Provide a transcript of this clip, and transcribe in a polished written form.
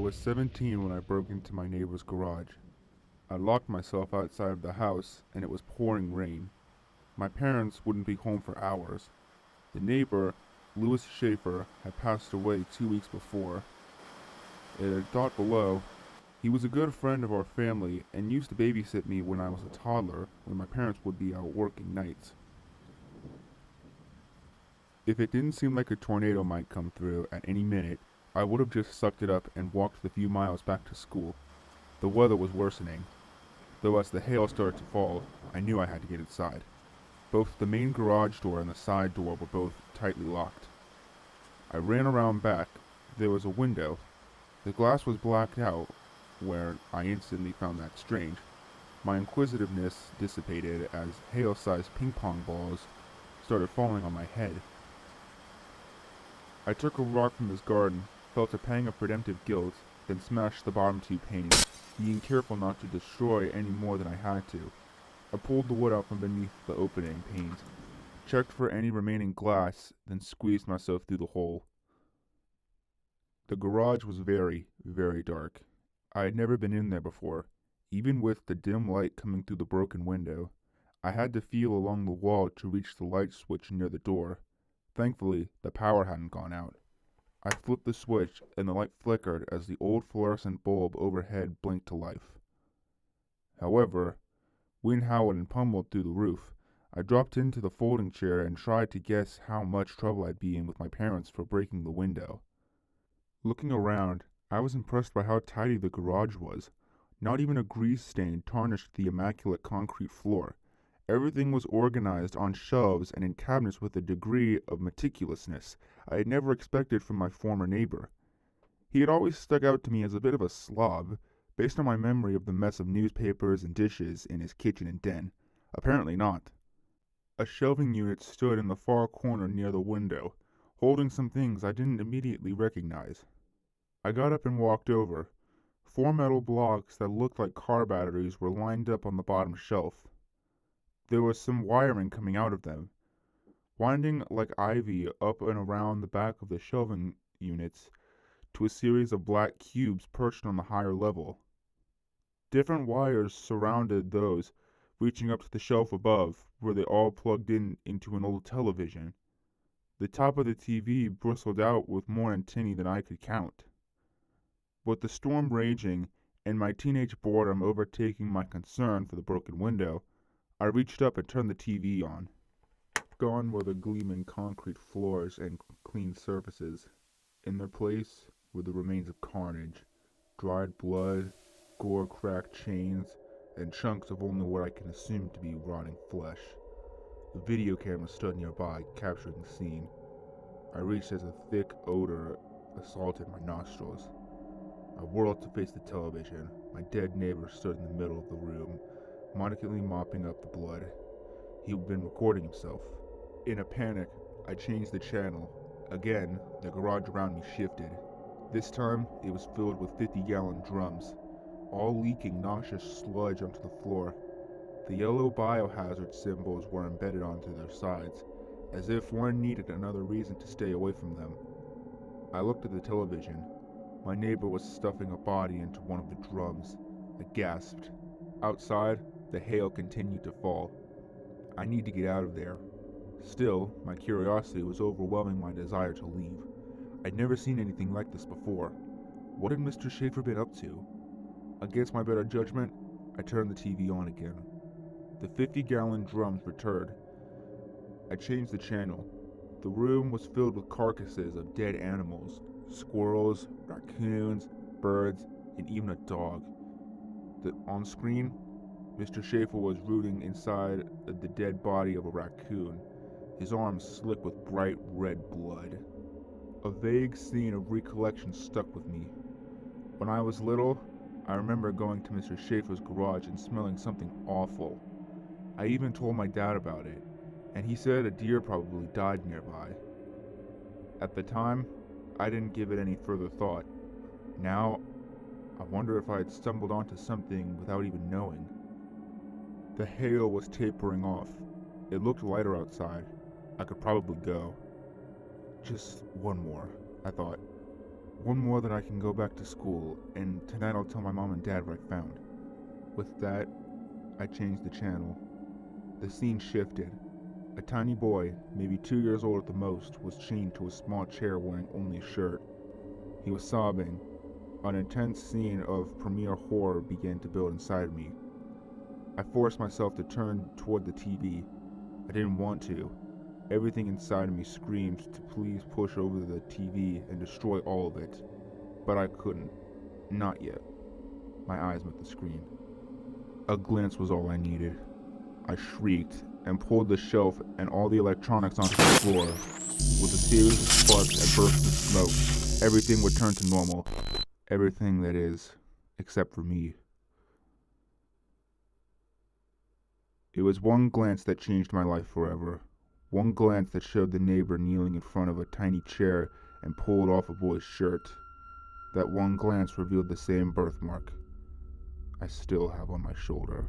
was 17 when I broke into my neighbor's garage. I locked myself outside of the house and it was pouring rain. My parents wouldn't be home for hours. The neighbor, Louis Schaefer, had passed away 2 weeks before. It had thought below, he was a good friend of our family and used to babysit me when I was a toddler when my parents would be out working nights. If it didn't seem like a tornado might come through at any minute, I would have just sucked it up and walked the few miles back to school. The weather was worsening, though as the hail started to fall, I knew I had to get inside. Both the main garage door and the side door were both tightly locked. I ran around back. There was a window. The glass was blacked out, where I instantly found that strange. My inquisitiveness dissipated as hail-sized ping-pong balls started falling on my head. I took a rock from his garden, felt a pang of redemptive guilt, then smashed the bottom two panes, being careful not to destroy any more than I had to. I pulled the wood out from beneath the opening panes, checked for any remaining glass, then squeezed myself through the hole. The garage was very, very dark. I had never been in there before. Even with the dim light coming through the broken window, I had to feel along the wall to reach the light switch near the door. Thankfully, the power hadn't gone out. I flipped the switch and the light flickered as the old fluorescent bulb overhead blinked to life. However, wind howled and pummeled through the roof. I dropped into the folding chair and tried to guess how much trouble I'd be in with my parents for breaking the window. Looking around, I was impressed by how tidy the garage was. Not even a grease stain tarnished the immaculate concrete floor. Everything was organized on shelves and in cabinets with a degree of meticulousness I had never expected from my former neighbor. He had always stuck out to me as a bit of a slob, based on my memory of the mess of newspapers and dishes in his kitchen and den. Apparently not. A shelving unit stood in the far corner near the window, holding some things I didn't immediately recognize. I got up and walked over. 4 metal blocks that looked like car batteries were lined up on the bottom shelf. There was some wiring coming out of them, winding like ivy up and around the back of the shelving units to a series of black cubes perched on the higher level. Different wires surrounded those, reaching up to the shelf above, where they all plugged in into an old television. The top of the TV bristled out with more antennae than I could count. With the storm raging and my teenage boredom overtaking my concern for the broken window, I reached up and turned the TV on. Gone were the gleaming concrete floors and clean surfaces. In their place were the remains of carnage, dried blood, gore-cracked chains, and chunks of only what I can assume to be rotting flesh. The video camera stood nearby, capturing the scene. I reached as a thick odor assaulted my nostrils. I whirled to face the television. My dead neighbor stood in the middle of the room, monically mopping up the blood. He had been recording himself. In a panic, I changed the channel. Again, the garage around me shifted. This time, it was filled with 50-gallon drums, all leaking noxious sludge onto the floor. The yellow biohazard symbols were embedded onto their sides, as if one needed another reason to stay away from them. I looked at the television. My neighbor was stuffing a body into one of the drums. I gasped. Outside, the hail continued to fall. I need to get out of there. Still, my curiosity was overwhelming my desire to leave. I'd never seen anything like this before. What had Mr. Schaefer been up to? Against my better judgment, I turned the TV on again. The 50-gallon drums returned. I changed the channel. The room was filled with carcasses of dead animals. Squirrels, raccoons, birds, and even a dog. On screen, Mr. Schaefer was rooting inside the dead body of a raccoon, his arms slick with bright red blood. A vague scene of recollection stuck with me. When I was little, I remember going to Mr. Schaefer's garage and smelling something awful. I even told my dad about it, and he said a deer probably died nearby. At the time, I didn't give it any further thought. Now, I wonder if I had stumbled onto something without even knowing. The hail was tapering off. It looked lighter outside. I could probably go. Just one more, I thought. One more that I can go back to school, and tonight I'll tell my mom and dad what I found. With that, I changed the channel. The scene shifted. A tiny boy, maybe 2 years old at the most, was chained to a small chair wearing only a shirt. He was sobbing. An intense scene of premiere horror began to build inside me. I forced myself to turn toward the TV. I didn't want to. Everything inside of me screamed to please push over the TV and destroy all of it. But I couldn't. Not yet. My eyes met the screen. A glance was all I needed. I shrieked and pulled the shelf and all the electronics onto the floor. With a series of sparks and bursts of smoke, everything would turn to normal. Everything, that is, except for me. It was one glance that changed my life forever. One glance that showed the neighbor kneeling in front of a tiny chair and pulled off a boy's shirt. That one glance revealed the same birthmark I still have on my shoulder.